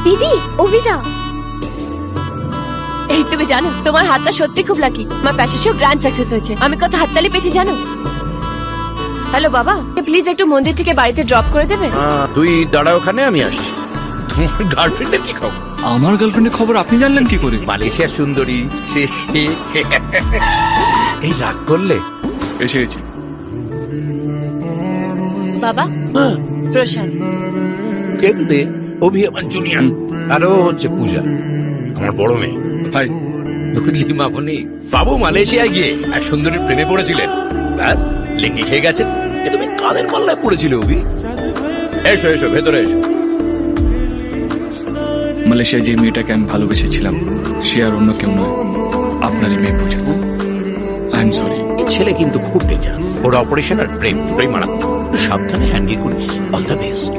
দিদি, অভিদা। এই তুমি জানো তোমার হাতটা সত্যি খুব লাকি। আমার প্যাশন শো গ্র্যান্ড সাকসেস হয়েছে। আমি কত হাততালি পেয়েছি জানো। হ্যালো বাবা, প্লিজ একটু মন্দির থেকে বাড়িতে ড্রপ করে দেবে? তুই দাঁড়া, ওখানে আমি আসছি। তোমার গার্লফ্রেন্ডের কি খবর? আমার গার্লফ্রেন্ডের খবর আপনি জানলেন কি করে? মালয়েশিয়ার সুন্দরী। এই রাগ করলে? এসে গেছি। বাবা, প্রশান্ত। কেমনে? অভি আমার জুনিয়র, আরো হচ্ছে পূজা, আমার বড় মেয়ে। হাই। বুঝলি মামনি, বাবু মালয়েশিয়ায় গিয়ে এক সুন্দরীর প্রেমে পড়েছিলেন, ব্যাস লেঙ্গি খেয়ে গেছেন। এ তুমি কাদের পাল্লায় পড়েছিলে অভি? এসো এসো, ভেতরে এসো। মালয়েশিয়ায় যে মেয়েটাকে আমি ভালোবেসেছিলাম সে আর অন্য কেউ নয়, আপনারই মেয়ে পূজা। I am sorry. এই ছেলে কিন্তু খুব ডেঞ্জারাস। ওর অপারেশন আর প্রেম দুটোই মারাত্মক। সাবধানে হ্যান্ডেল করিস। All the best.